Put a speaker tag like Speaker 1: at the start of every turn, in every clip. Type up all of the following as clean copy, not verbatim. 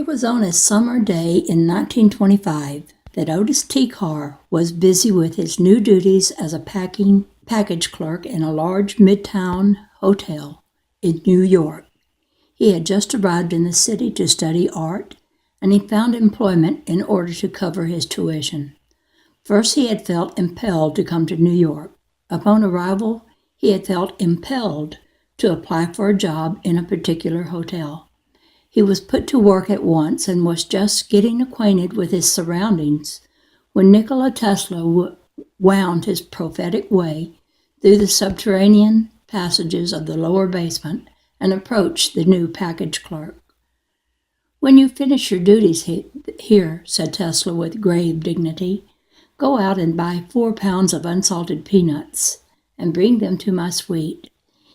Speaker 1: It was on a summer day in 1925 that Otis T. Carr was busy with his new duties as a package clerk in a large midtown hotel in New York. He had just arrived in the city to study art, and he found employment in order to cover his tuition. First, he had felt impelled to come to New York. Upon arrival, he had felt impelled to apply for a job in a particular hotel. He was put to work at once and was just getting acquainted with his surroundings when Nikola Tesla wound his prophetic way through the subterranean passages of the lower basement and approached the new package clerk. "When you finish your duties here," said Tesla with grave dignity, "go out and buy 4 pounds of unsalted peanuts and bring them to my suite."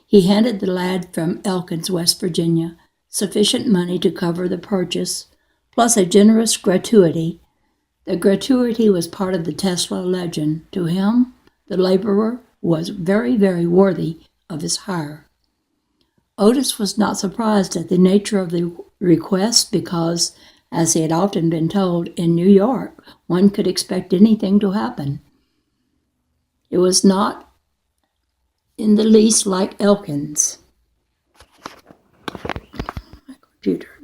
Speaker 1: He handed the lad from Elkins, West Virginia, sufficient money to cover the purchase, plus a generous gratuity. The gratuity was part of the Tesla legend. To him, the laborer was very, very worthy of his hire. Otis was not surprised at the nature of the request because, as he had often been told, in New York, one could expect anything to happen. It was not in the least like Elkins.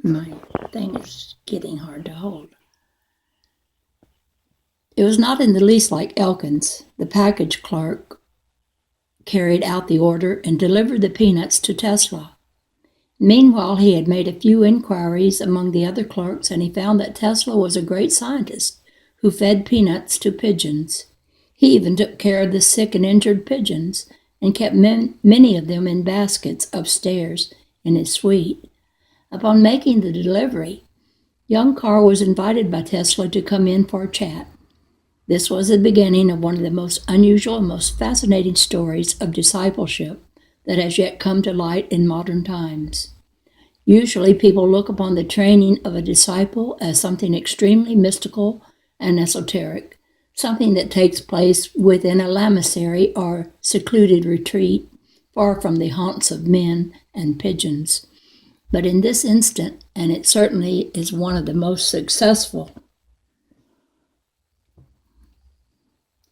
Speaker 1: My thing is getting hard to hold. It was not in the least like Elkins. The package clerk carried out the order and delivered the peanuts to Tesla. Meanwhile, he had made a few inquiries among the other clerks, and he found that Tesla was a great scientist who fed peanuts to pigeons. He even took care of the sick and injured pigeons and kept many of them in baskets upstairs in his suite. Upon making the delivery, young Carr was invited by Tesla to come in for a chat. This was the beginning of one of the most unusual and most fascinating stories of discipleship that has yet come to light in modern times. Usually, people look upon the training of a disciple as something extremely mystical and esoteric, something that takes place within a lamasery or secluded retreat, far from the haunts of men and pigeons. But in this instant, and it certainly is one of the most successful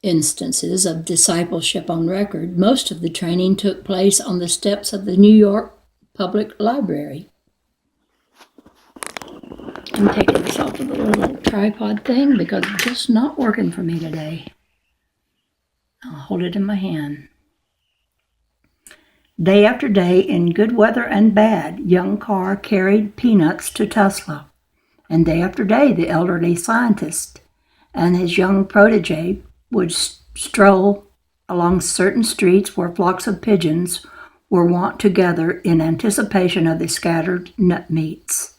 Speaker 1: instances of discipleship on record, most of the training took place on the steps of the New York Public Library. I'm taking this off of the little tripod thing because it's just not working for me today. I'll hold it in my hand. Day after day, in good weather and bad, young Carr carried peanuts to Tesla. And day after day, the elderly scientist and his young protege would stroll along certain streets where flocks of pigeons were wont to gather in anticipation of the scattered nut meats.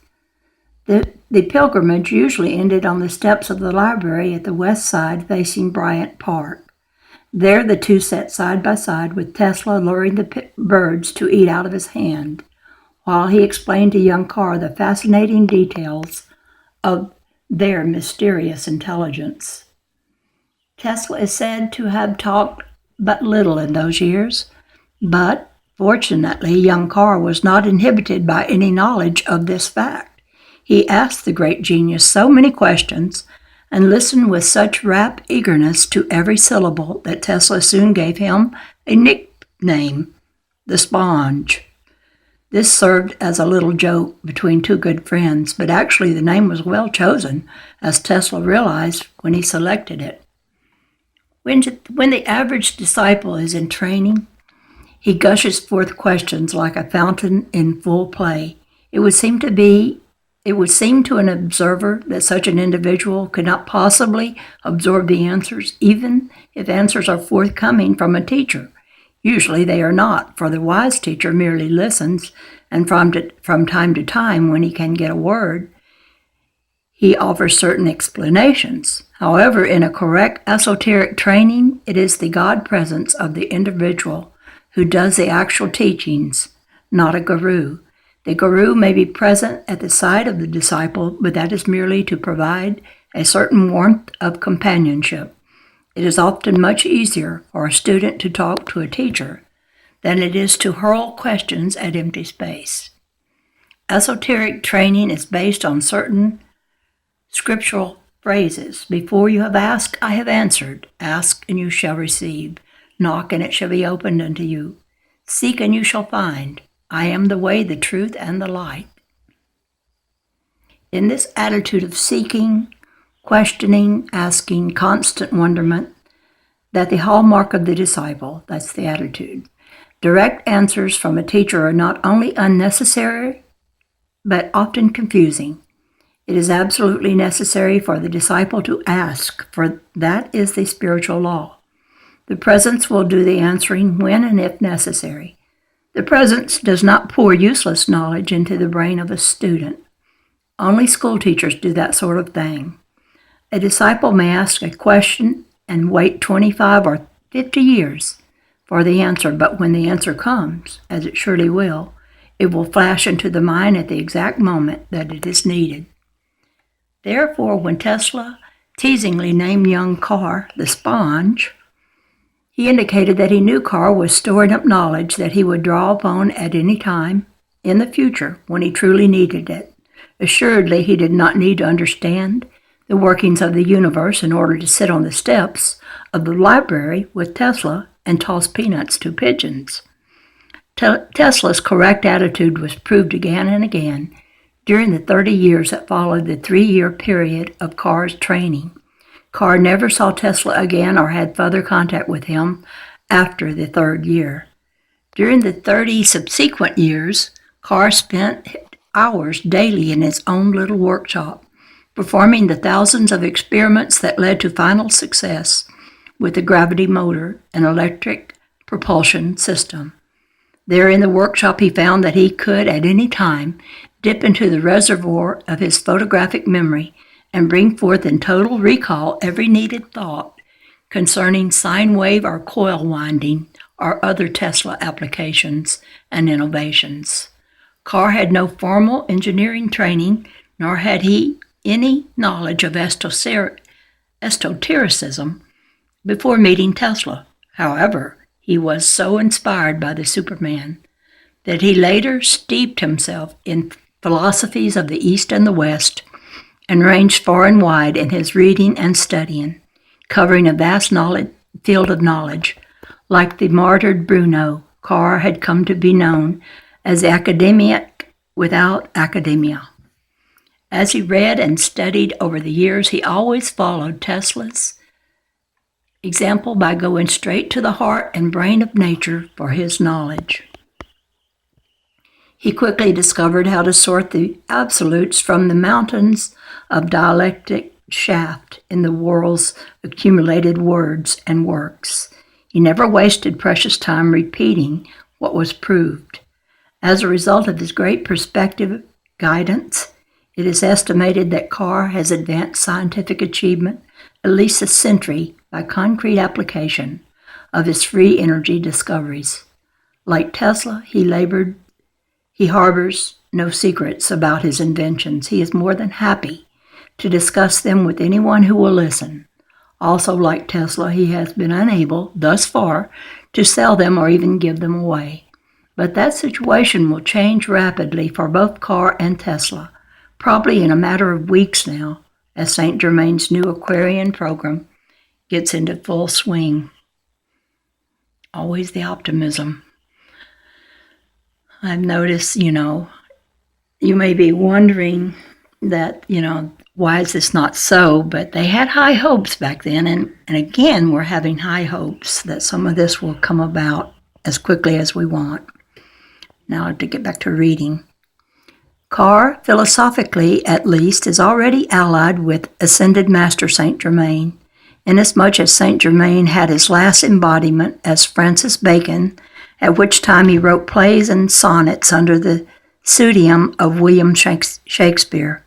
Speaker 1: The pilgrimage usually ended on the steps of the library at the west side facing Bryant Park. There the two sat side by side with Tesla luring the birds to eat out of his hand, while he explained to young Carr the fascinating details of their mysterious intelligence. Tesla is said to have talked but little in those years, but fortunately young Carr was not inhibited by any knowledge of this fact. He asked the great genius so many questions and listened with such rapt eagerness to every syllable that Tesla soon gave him a nickname, the Sponge. This served as a little joke between two good friends, but actually the name was well chosen, as Tesla realized when he selected it. When the average disciple is in training, he gushes forth questions like a fountain in full play. It would seem to an observer that such an individual could not possibly absorb the answers, even if answers are forthcoming from a teacher. Usually they are not, for the wise teacher merely listens, and from time to time, when he can get a word, he offers certain explanations. However, in a correct esoteric training, it is the God presence of the individual who does the actual teachings, not a guru. The guru may be present at the side of the disciple, but that is merely to provide a certain warmth of companionship. It is often much easier for a student to talk to a teacher than it is to hurl questions at empty space. Esoteric training is based on certain scriptural phrases. Before you have asked, I have answered. Ask, and you shall receive. Knock, and it shall be opened unto you. Seek, and you shall find. I am the way, the truth, and the light. In this attitude of seeking, questioning, asking, constant wonderment, that the hallmark of the disciple, that's the attitude. Direct answers from a teacher are not only unnecessary, but often confusing. It is absolutely necessary for the disciple to ask, for that is the spiritual law. The presence will do the answering when and if necessary. The presence does not pour useless knowledge into the brain of a student. Only school teachers do that sort of thing. A disciple may ask a question and wait 25 or 50 years for the answer, but when the answer comes, as it surely will, it will flash into the mind at the exact moment that it is needed. Therefore, when Tesla teasingly named young Carr the sponge, he indicated that he knew Carr was storing up knowledge that he would draw upon at any time in the future when he truly needed it. Assuredly, he did not need to understand the workings of the universe in order to sit on the steps of the library with Tesla and toss peanuts to pigeons. Tesla's correct attitude was proved again and again during the 30 years that followed the 3-year period of Carr's training. Carr never saw Tesla again or had further contact with him after the 3rd year. During the 30 subsequent years, Carr spent hours daily in his own little workshop, performing the thousands of experiments that led to final success with the gravity motor and electric propulsion system. There in the workshop, he found that he could at any time dip into the reservoir of his photographic memory and bring forth in total recall every needed thought concerning sine wave or coil winding or other Tesla applications and innovations. Carr had no formal engineering training, nor had he any knowledge of esotericism before meeting Tesla. However, he was so inspired by the Superman that he later steeped himself in philosophies of the East and the West and ranged far and wide in his reading and studying, covering a vast field of knowledge. Like the martyred Bruno, Carr had come to be known as the academic without academia. As he read and studied over the years, he always followed Tesla's example by going straight to the heart and brain of nature for his knowledge. He quickly discovered how to sort the absolutes from the mountains of dialectic shaft in the world's accumulated words and works. He never wasted precious time repeating what was proved. As a result of his great perspective guidance, it is estimated that Carr has advanced scientific achievement at least a century by concrete application of his free energy discoveries. Like Tesla, he harbors no secrets about his inventions. He is more than happy to discuss them with anyone who will listen. Also, like Tesla, he has been unable, thus far, to sell them or even give them away. But that situation will change rapidly for both Carr and Tesla, probably in a matter of weeks now, as St. Germain's new Aquarian program gets into full swing. Always the optimism. I've noticed, you may be wondering that, why is this not so? But they had high hopes back then, and again, we're having high hopes that some of this will come about as quickly as we want. Now, to get back to reading. Carr, philosophically at least, is already allied with Ascended Master St. Germain, inasmuch as St. Germain had his last embodiment as Francis Bacon, at which time he wrote plays and sonnets under the pseudonym of William Shakespeare.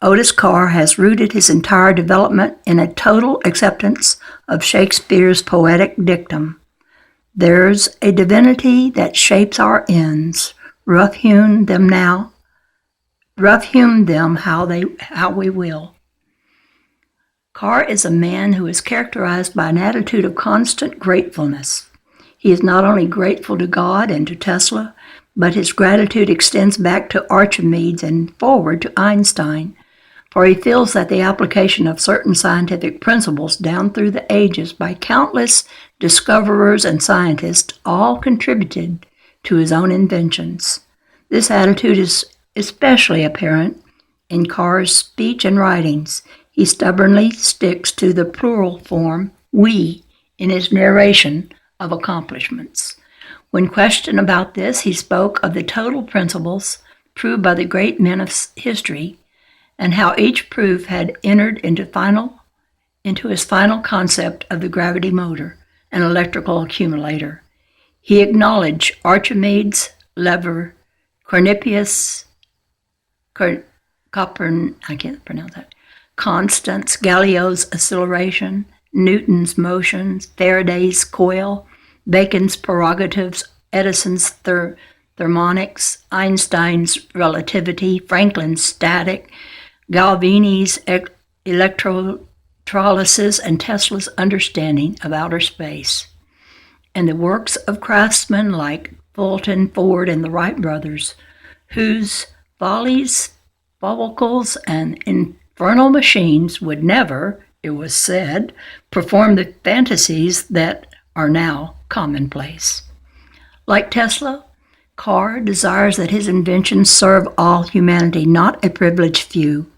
Speaker 1: Otis Carr has rooted his entire development in a total acceptance of Shakespeare's poetic dictum. There's a divinity that shapes our ends, rough-hewn them how we will. Carr is a man who is characterized by an attitude of constant gratefulness. He is not only grateful to God and to Tesla, but his gratitude extends back to Archimedes and forward to Einstein, for he feels that the application of certain scientific principles down through the ages by countless discoverers and scientists all contributed to his own inventions. This attitude is especially apparent in Carr's speech and writings. He stubbornly sticks to the plural form, we, in his narration of accomplishments. When questioned about this, he spoke of the total principles proved by the great men of history and how each proof had entered into his final concept of the gravity motor, an electrical accumulator. He acknowledged Archimedes, Lever, Cornelius, Constance, Galileo's acceleration, Newton's motions, Faraday's coil, Bacon's prerogatives, Edison's thermonics, Einstein's relativity, Franklin's static, Galvani's electrolysis, and Tesla's understanding of outer space. And the works of craftsmen like Fulton, Ford, and the Wright brothers, whose follies, follicles, and infernal machines would never, it was said, perform the fantasies that are now commonplace. Like Tesla, Carr desires that his inventions serve all humanity, not a privileged few.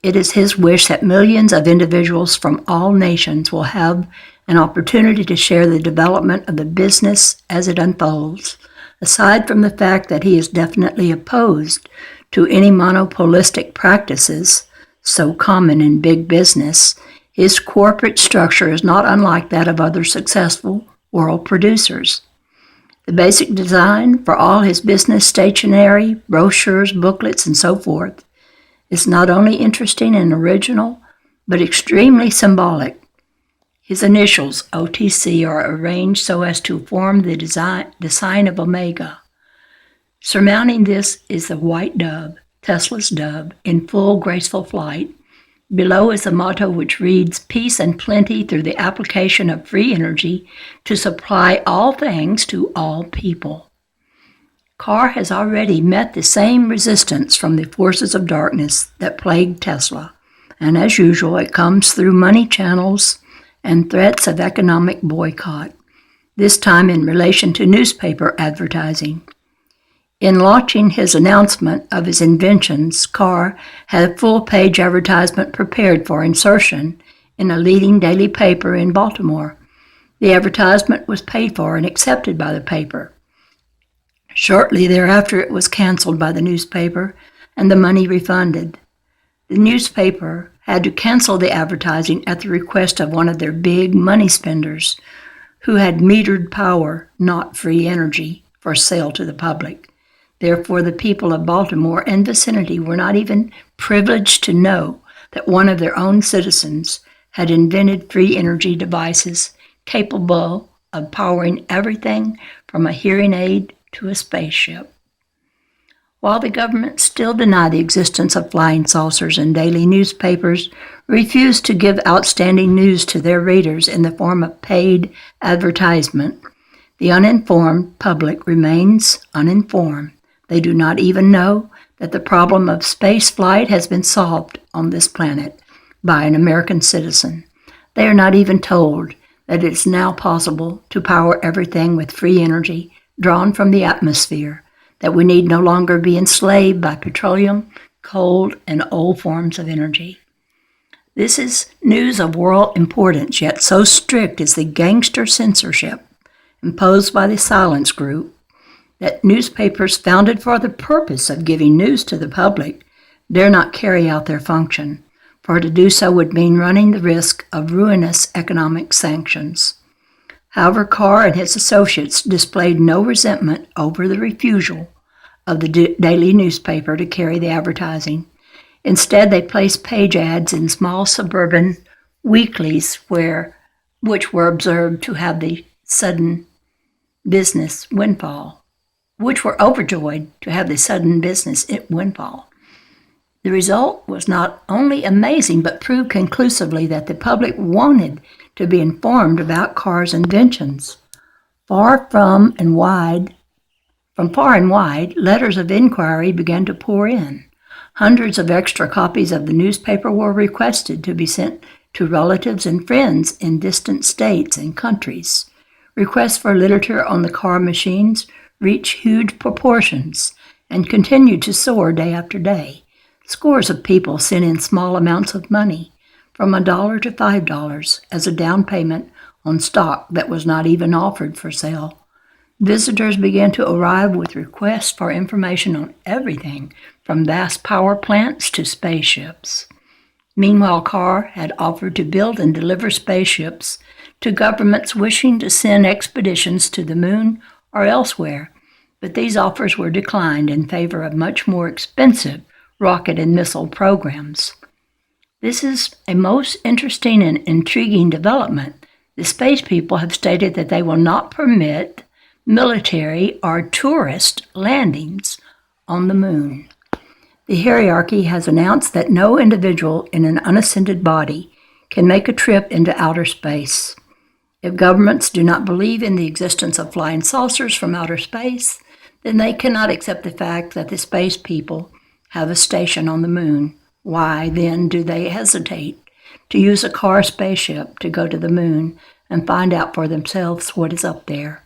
Speaker 1: It is his wish that millions of individuals from all nations will have an opportunity to share the development of the business as it unfolds. Aside from the fact that he is definitely opposed to any monopolistic practices so common in big business, his corporate structure is not unlike that of other successful world producers. The basic design for all his business stationery, brochures, booklets, and so forth is not only interesting and original, but extremely symbolic. His initials, OTC, are arranged so as to form the design of Omega. Surmounting this is the white dove, Tesla's dove, in full graceful flight. Below is a motto which reads, "Peace and plenty through the application of free energy to supply all things to all people." Carr has already met the same resistance from the forces of darkness that plagued Tesla, and as usual, it comes through money channels and threats of economic boycott, this time in relation to newspaper advertising. In launching his announcement of his inventions, Carr had a full-page advertisement prepared for insertion in a leading daily paper in Baltimore. The advertisement was paid for and accepted by the paper. Shortly thereafter, it was canceled by the newspaper and the money refunded. The newspaper had to cancel the advertising at the request of one of their big money spenders who had metered power, not free energy, for sale to the public. Therefore, the people of Baltimore and vicinity were not even privileged to know that one of their own citizens had invented free energy devices capable of powering everything from a hearing aid to a spaceship. While the government still denied the existence of flying saucers and daily newspapers refused to give outstanding news to their readers in the form of paid advertisement, the uninformed public remains uninformed. They do not even know that the problem of space flight has been solved on this planet by an American citizen. They are not even told that it is now possible to power everything with free energy drawn from the atmosphere, that we need no longer be enslaved by petroleum, coal, and old forms of energy. This is news of world importance, yet so strict is the gangster censorship imposed by the Silence Group that newspapers founded for the purpose of giving news to the public dare not carry out their function, for to do so would mean running the risk of ruinous economic sanctions. However, Carr and his associates displayed no resentment over the refusal of the daily newspaper to carry the advertising. Instead, they placed page ads in small suburban weeklies which were observed to have the sudden business windfall. Which were overjoyed to have the sudden business windfall. The result was not only amazing, but proved conclusively that the public wanted to be informed about Carr's inventions. Far and wide, From far and wide, letters of inquiry began to pour in. Hundreds of extra copies of the newspaper were requested to be sent to relatives and friends in distant states and countries. Requests for literature on the car machines reached huge proportions and continued to soar day after day. Scores of people sent in small amounts of money, from $1 to $5, as a down payment on stock that was not even offered for sale. Visitors began to arrive with requests for information on everything from vast power plants to spaceships. Meanwhile, Carr had offered to build and deliver spaceships to governments wishing to send expeditions to the moon or elsewhere, but these offers were declined in favor of much more expensive rocket and missile programs. This is a most interesting and intriguing development. The space people have stated that they will not permit military or tourist landings on the moon. The hierarchy has announced that no individual in an unascended body can make a trip into outer space. If governments do not believe in the existence of flying saucers from outer space, then they cannot accept the fact that the space people have a station on the moon. Why, then, do they hesitate to use a Carr spaceship to go to the moon and find out for themselves what is up there?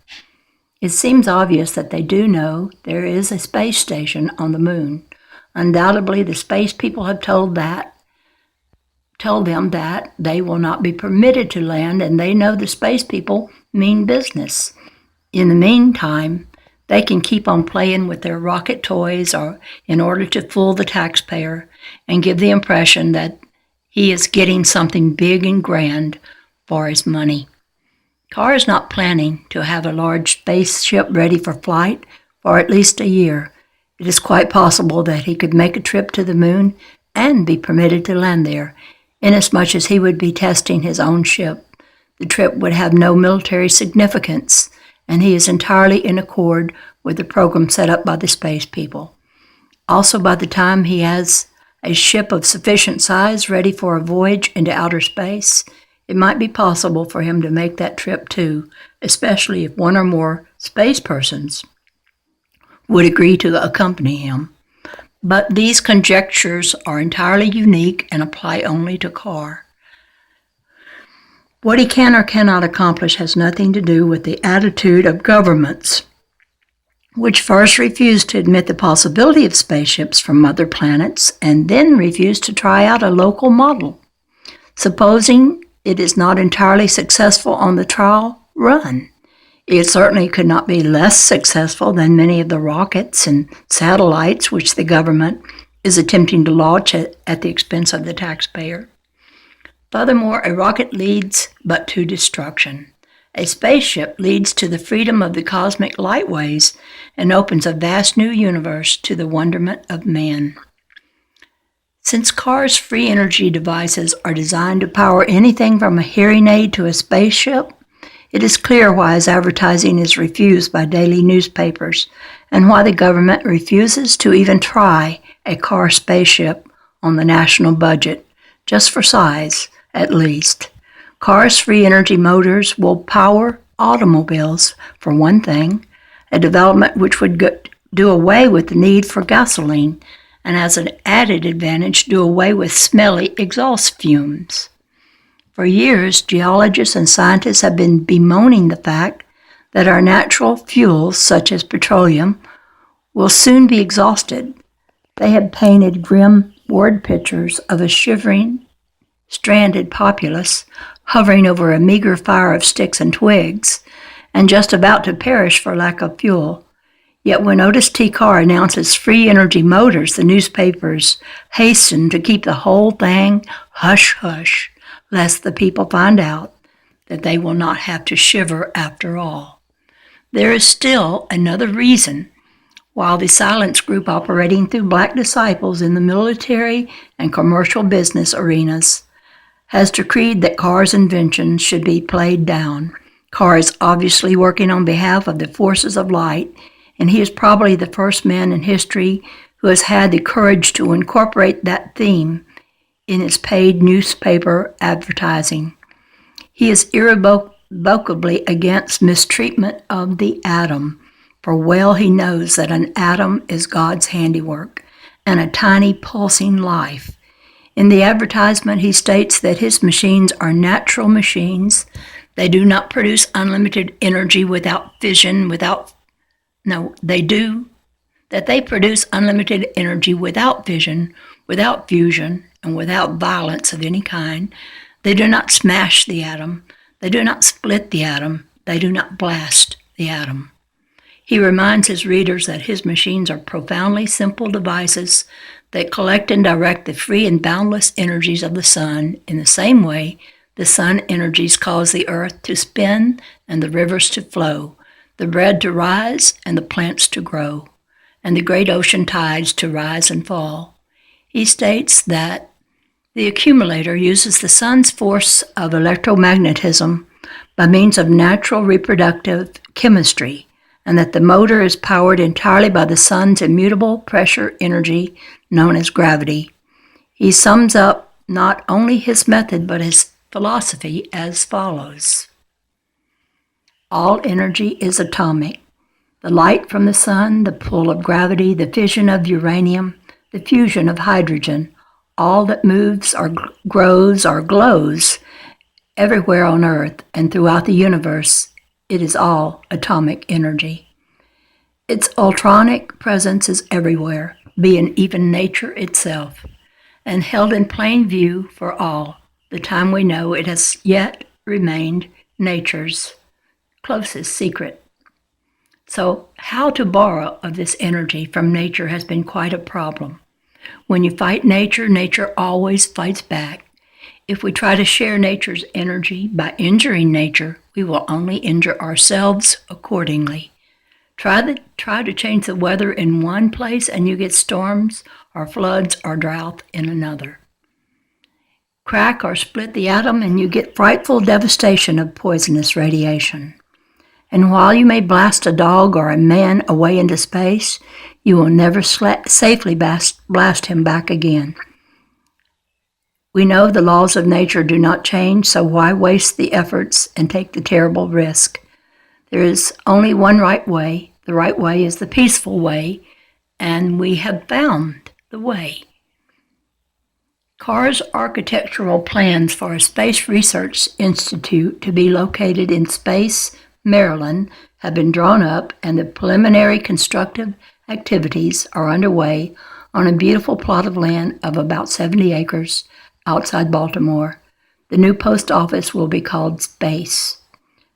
Speaker 1: It seems obvious that they do know there is a space station on the moon. Undoubtedly, the space people have told them that they will not be permitted to land, and they know the space people mean business. In the meantime, they can keep on playing with their rocket toys or in order to fool the taxpayer and give the impression that he is getting something big and grand for his money. Carr is not planning to have a large spaceship ready for flight for at least a year. It is quite possible that he could make a trip to the moon and be permitted to land there, inasmuch as he would be testing his own ship. The trip would have no military significance, and he is entirely in accord with the program set up by the space people. Also, by the time he has a ship of sufficient size ready for a voyage into outer space, it might be possible for him to make that trip too, especially if one or more space persons would agree to accompany him. But these conjectures are entirely unique and apply only to Carr. What he can or cannot accomplish has nothing to do with the attitude of governments, which first refused to admit the possibility of spaceships from other planets and then refused to try out a local model. Supposing it is not entirely successful on the trial run, it certainly could not be less successful than many of the rockets and satellites which the government is attempting to launch at the expense of the taxpayer. Furthermore, a rocket leads but to destruction. A spaceship leads to the freedom of the cosmic light waves and opens a vast new universe to the wonderment of man. Since Carr's free energy devices are designed to power anything from a hearing aid to a spaceship, it is clear why his advertising is refused by daily newspapers and why the government refuses to even try a Carr spaceship on the national budget, just for size, at least. Carr's free energy motors will power automobiles, for one thing, a development which would do away with the need for gasoline, and as an added advantage, do away with smelly exhaust fumes. For years, geologists and scientists have been bemoaning the fact that our natural fuels, such as petroleum, will soon be exhausted. They have painted grim word pictures of a shivering, stranded populace hovering over a meager fire of sticks and twigs, and just about to perish for lack of fuel. Yet when Otis T. Carr announces free energy motors, the newspapers hasten to keep the whole thing hush-hush, lest the people find out that they will not have to shiver after all. There is still another reason why the Silence Group, operating through black disciples in the military and commercial business arenas, has decreed that Carr's inventions should be played down. Carr is obviously working on behalf of the forces of light, and he is probably the first man in history who has had the courage to incorporate that theme in his paid newspaper advertising. He is irrevocably against mistreatment of the atom. for well he knows that an atom is God's handiwork and a tiny pulsing life. In the advertisement, he states that his machines are natural machines. They do not produce unlimited energy without fission, they produce unlimited energy without fission, without fusion, and without violence of any kind. They do not smash the atom. They do not split the atom. They do not blast the atom. He reminds his readers that his machines are profoundly simple devices that collect and direct the free and boundless energies of the sun in the same way the sun energies cause the earth to spin and the rivers to flow, the bread to rise and the plants to grow, and the great ocean tides to rise and fall. He states that the accumulator uses the sun's force of electromagnetism by means of natural reproductive chemistry, and that the motor is powered entirely by the sun's immutable pressure energy known as gravity. He sums up not only his method but his philosophy as follows. All energy is atomic. The light from the sun, the pull of gravity, the fission of uranium, the fusion of hydrogen, all that moves or grows or glows everywhere on Earth and throughout the universe, it is all atomic energy. Its ultronic presence is everywhere, being even nature itself, and held in plain view for all the time we know it has yet remained nature's closest secret. So how to borrow of this energy from nature has been quite a problem. When you fight nature, nature always fights back. If we try to share nature's energy by injuring nature, we will only injure ourselves accordingly. Try to change the weather in one place and you get storms or floods or drought in another. Crack or split the atom and you get frightful devastation of poisonous radiation. And while you may blast a dog or a man away into space, you will never safely blast him back again. We know the laws of nature do not change, so why waste the efforts and take the terrible risk? There is only one right way. The right way is the peaceful way, and we have found the way. Carr's architectural plans for a Space Research Institute to be located in Space, Maryland, have been drawn up, and the preliminary constructive activities are underway on a beautiful plot of land of about 70 acres outside Baltimore. The new post office will be called Space.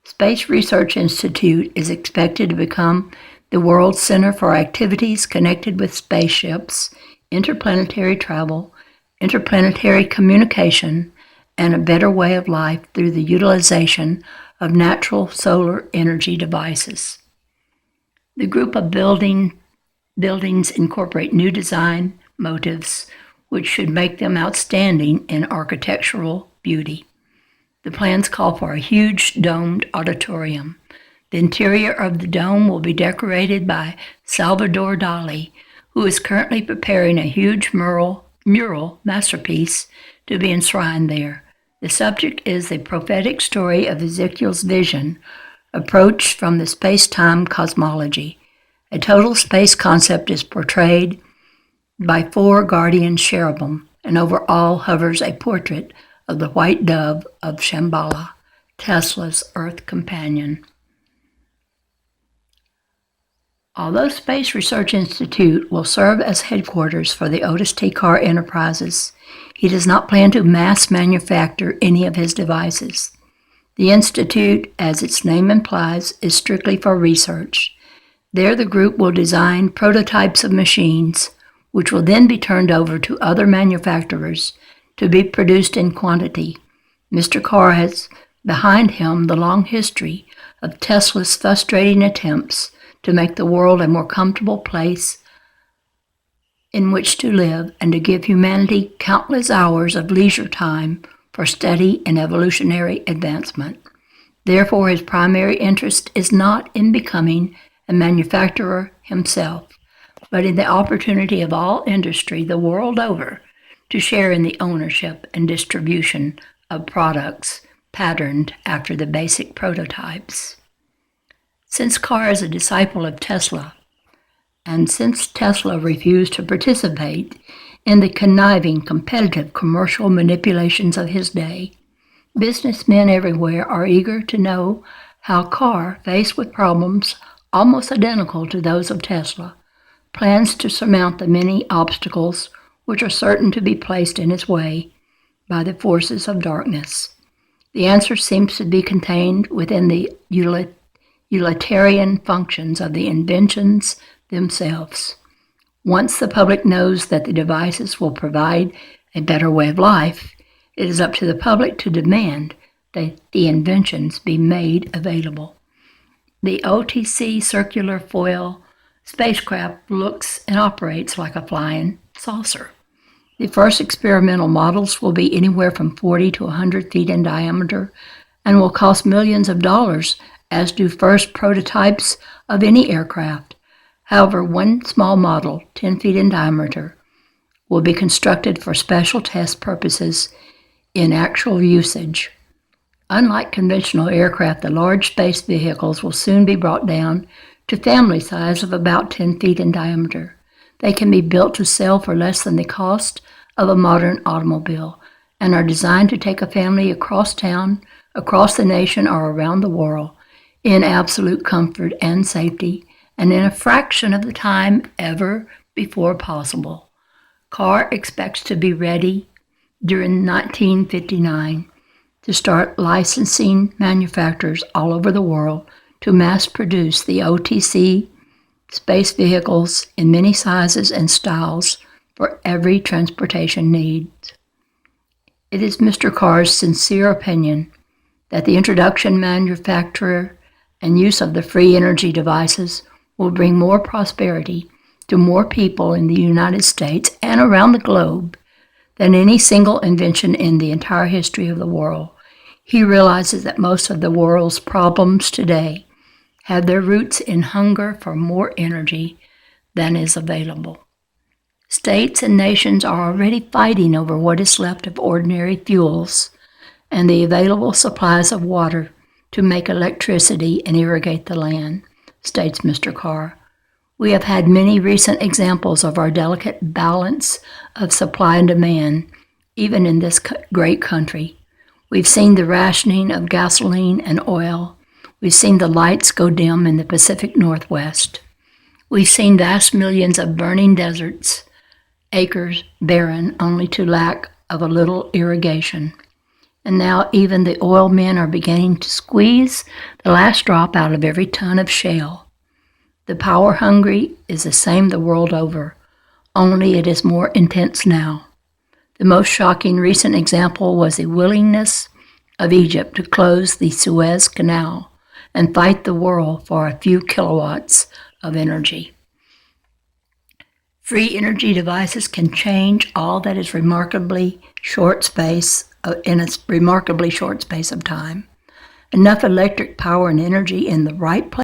Speaker 1: Space Research Institute is expected to become the world's center for activities connected with spaceships, interplanetary travel, interplanetary communication, and a better way of life through the utilization of natural solar energy devices. The group of buildings incorporate new design motives which should make them outstanding in architectural beauty. The plans call for a huge domed auditorium. The interior of the dome will be decorated by Salvador Dali, who is currently preparing a huge mural masterpiece to be enshrined there. The subject is the prophetic story of Ezekiel's vision, approached from the space-time cosmology. A total space concept is portrayed by 4 guardian cherubim, and over all hovers a portrait of the white dove of Shambhala, Tesla's Earth companion. Although Space Research Institute will serve as headquarters for the Otis T. Carr Enterprises, he does not plan to mass manufacture any of his devices. The Institute, as its name implies, is strictly for research. There the group will design prototypes of machines, which will then be turned over to other manufacturers to be produced in quantity. Mr. Carr has behind him the long history of Tesla's frustrating attempts to make the world a more comfortable place in which to live and to give humanity countless hours of leisure time for study and evolutionary advancement. Therefore, his primary interest is not in becoming a manufacturer himself, but in the opportunity of all industry the world over to share in the ownership and distribution of products patterned after the basic prototypes. Since Carr is a disciple of Tesla, and since Tesla refused to participate in the conniving, competitive commercial manipulations of his day, businessmen everywhere are eager to know how Carr, faced with problems almost identical to those of Tesla, plans to surmount the many obstacles which are certain to be placed in his way by the forces of darkness. The answer seems to be contained within the utilitarian functions of the inventions themselves. Once the public knows that the devices will provide a better way of life, it is up to the public to demand that the inventions be made available. The OTC circular foil spacecraft looks and operates like a flying saucer. The first experimental models will be anywhere from 40 to 100 feet in diameter and will cost millions of dollars, as do first prototypes of any aircraft. However, one small model, 10 feet in diameter, will be constructed for special test purposes in actual usage. Unlike conventional aircraft, the large space vehicles will soon be brought down to family size of about 10 feet in diameter. They can be built to sell for less than the cost of a modern automobile and are designed to take a family across town, across the nation, or around the world in absolute comfort and safety, and in a fraction of the time ever before possible. Carr expects to be ready during 1959 to start licensing manufacturers all over the world to mass produce the OTC space vehicles in many sizes and styles for every transportation need. It is Mr. Carr's sincere opinion that the introduction, manufacture, and use of the free energy devices will bring more prosperity to more people in the United States and around the globe than any single invention in the entire history of the world. He realizes that most of the world's problems today have their roots in hunger for more energy than is available. States and nations are already fighting over what is left of ordinary fuels and the available supplies of water to make electricity and irrigate the land, states Mr. Carr. We have had many recent examples of our delicate balance of supply and demand, even in this great country. We've seen the rationing of gasoline and oil. We've seen the lights go dim in the Pacific Northwest. We've seen vast millions of burning deserts, acres barren only to lack of a little irrigation. And now even the oil men are beginning to squeeze the last drop out of every ton of shale. The power hungry is the same the world over, only it is more intense now. The most shocking recent example was the willingness of Egypt to close the Suez Canal and fight the world for a few kilowatts of energy. Free energy devices can change all that is remarkably short space in a remarkably short space of time. Enough electric power and energy in the right place